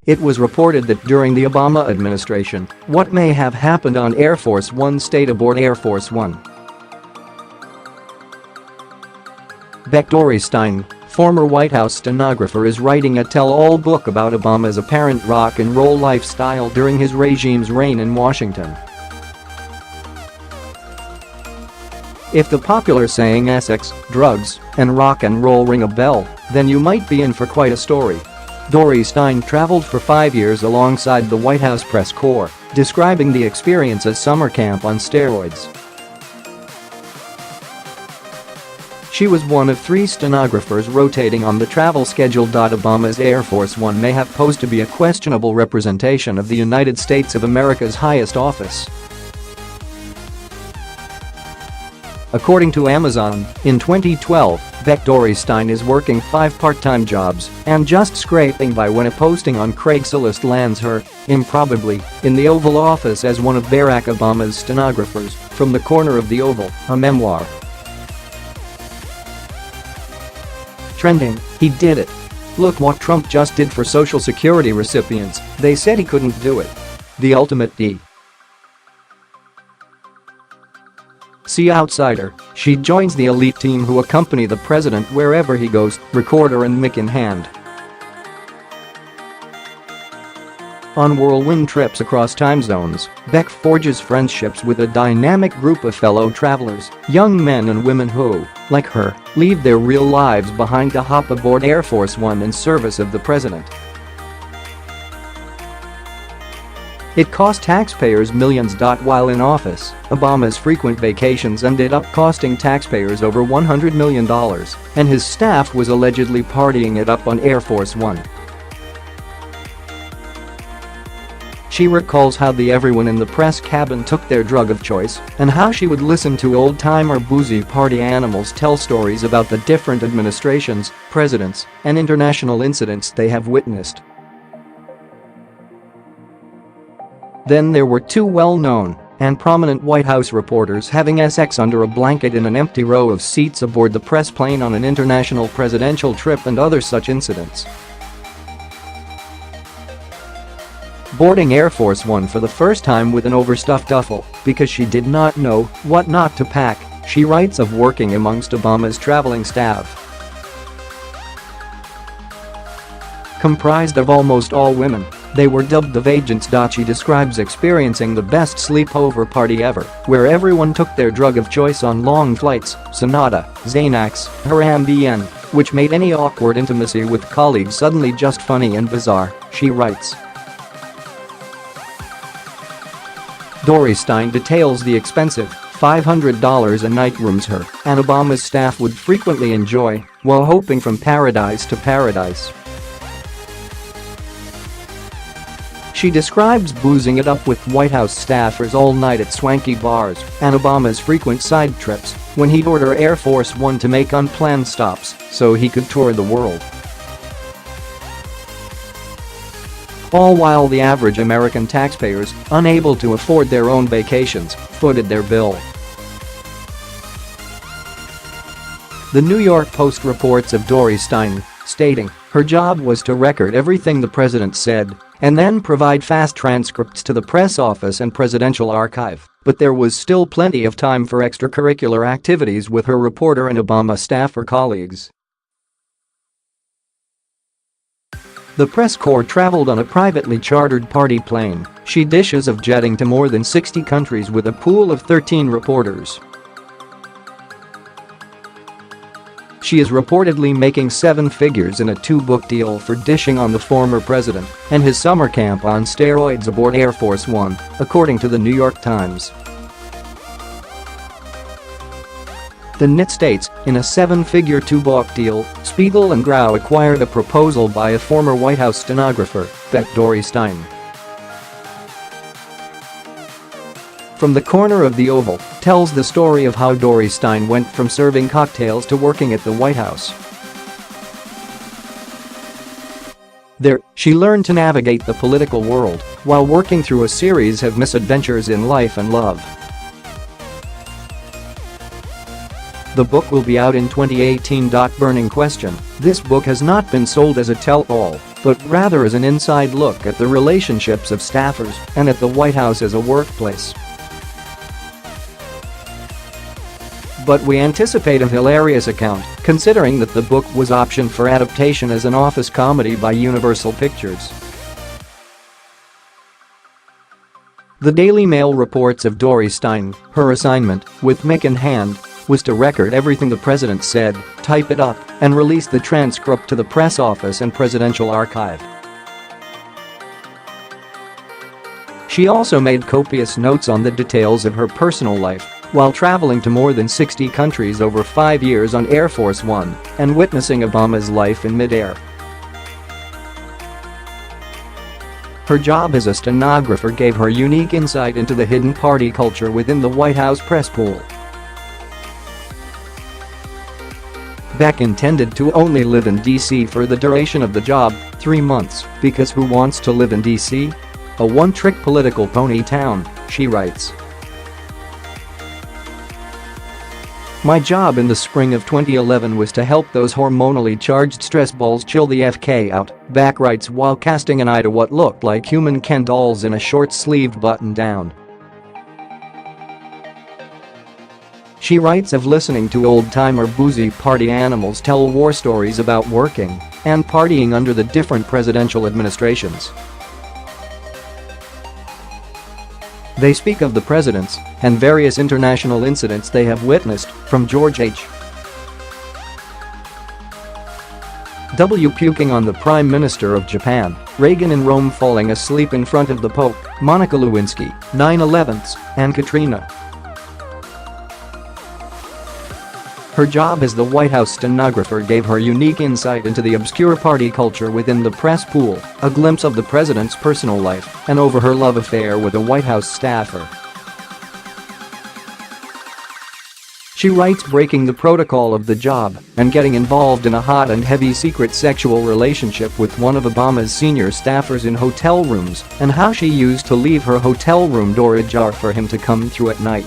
It was reported that during the Obama administration, what may have happened on Air Force One stayed aboard Air Force One. Dory Stein, former White House stenographer, is writing a tell-all book about Obama's apparent rock and roll lifestyle during his regime's reign in Washington. If the popular saying sex, drugs, and rock and roll ring a bell, then you might be in for quite a story. Dory Stein traveled for 5 years alongside the White House press corps, describing the experience as summer camp on steroids. She was one of 3 stenographers rotating on the travel schedule. Obama's Air Force One may have posed to be a questionable representation of the United States of America's highest office. According to Amazon, in 2012, Dory Stein is working 5 part-time jobs and just scraping by when a posting on Craigslist lands her, improbably, in the Oval Office as one of Barack Obama's stenographers. From the Corner of the Oval, a memoir. Trending, he did it. Look what Trump just did for Social Security recipients, they said he couldn't do it. The ultimate D. See Outsider, she joins the elite team who accompany the president wherever he goes, recorder and mic in hand. On whirlwind trips across time zones, Beck forges friendships with a dynamic group of fellow travelers, young men and women who, like her, leave their real lives behind to hop aboard Air Force One in service of the president. It cost taxpayers millions. While in office, Obama's frequent vacations ended up costing taxpayers over $100 million, and his staff was allegedly partying it up on Air Force One. She recalls how everyone in the press cabin took their drug of choice and how she would listen to old-timer boozy party animals tell stories about the different administrations, presidents, and international incidents they have witnessed. Then there were 2 well-known and prominent White House reporters having sex under a blanket in an empty row of seats aboard the press plane on an international presidential trip and other such incidents. Boarding Air Force One for the first time with an overstuffed duffel because she did not know what not to pack, she writes of working amongst Obama's traveling staff. Comprised of almost all women, they were dubbed the Vagants. She describes experiencing the best sleepover party ever, where everyone took their drug of choice on long flights, Sonata, Xanax, or Ambien, which made any awkward intimacy with colleagues suddenly just funny and bizarre, she writes. Dory Stein details the expensive, $500 a night rooms her and Obama's staff would frequently enjoy while hopping from paradise to paradise. She describes boozing it up with White House staffers all night at swanky bars and Obama's frequent side trips when he'd order Air Force One to make unplanned stops so he could tour the world. All while the average American taxpayers, unable to afford their own vacations, footed their bill. The New York Post reports of Dory Stein, stating her job was to record everything the president said and then provide fast transcripts to the press office and presidential archive, but there was still plenty of time for extracurricular activities with her reporter and Obama staffer colleagues. The press corps traveled on a privately chartered party plane. She dishes of jetting to more than 60 countries with a pool of 13 reporters. She is reportedly making 7 figures in a 2-book deal for dishing on the former president and his summer camp on steroids aboard Air Force One, according to the New York Times. The NIT states, in a 7-figure 2-book deal, Spiegel and Grau acquired a proposal by a former White House stenographer, Dory Stein. From the Corner of the Oval tells the story of how Dory Stein went from serving cocktails to working at the White House. There, she learned to navigate the political world while working through a series of misadventures in life and love. The book will be out in 2018. Burning question: this book has not been sold as a tell-all, but rather as an inside look at the relationships of staffers and at the White House as a workplace. But we anticipate a hilarious account, considering that the book was optioned for adaptation as an office comedy by Universal Pictures. The Daily Mail reports of Dory Stein. Her assignment, with mic in hand, was to record everything the president said, type it up, and release the transcript to the press office and presidential archive. She also made copious notes on the details of her personal life while traveling to more than 60 countries over 5 years on Air Force One and witnessing Obama's life in mid-air. Her job as a stenographer gave her unique insight into the hidden party culture within the White House press pool. Beck intended to only live in D.C. for the duration of the job, 3 months, because who wants to live in D.C.? A one-trick political pony town, she writes. My job in the spring of 2011 was to help those hormonally charged stress balls chill the FK out, Beck writes while casting an eye to what looked like human Ken dolls in a short-sleeved button-down. She writes of listening to old-timer boozy party animals tell war stories about working and partying under the different presidential administrations. They speak of the presidents and various international incidents they have witnessed, from George H.W. puking on the Prime Minister of Japan, Reagan in Rome falling asleep in front of the Pope, Monica Lewinsky, 9/11s, and Katrina. Her job as the White House stenographer gave her unique insight into the obscure party culture within the press pool, a glimpse of the president's personal life, and over her love affair with a White House staffer. She writes breaking the protocol of the job and getting involved in a hot and heavy secret sexual relationship with one of Obama's senior staffers in hotel rooms and how she used to leave her hotel room door ajar for him to come through at night.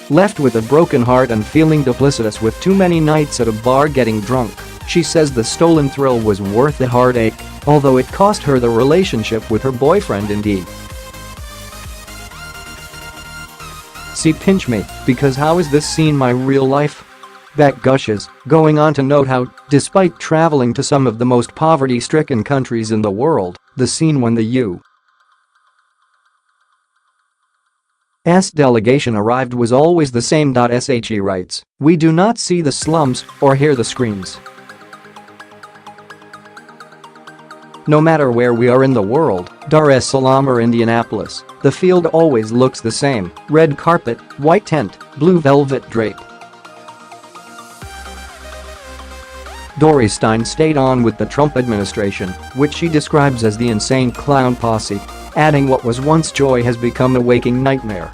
Left with a broken heart and feeling duplicitous with too many nights at a bar getting drunk, she says the stolen thrill was worth the heartache, although it cost her the relationship with her boyfriend indeed. See, pinch me, because how is this scene my real life? Beck gushes, going on to note how, despite traveling to some of the most poverty-stricken countries in the world, the scene when the U.S. delegation arrived was always the same. She writes, we do not see the slums or hear the screams. No matter where we are in the world, Dar es Salaam or Indianapolis, the field always looks the same: red carpet, white tent, blue velvet drape. Dory Stein stayed on with the Trump administration, which she describes as the insane clown posse, adding what was once joy has become a waking nightmare.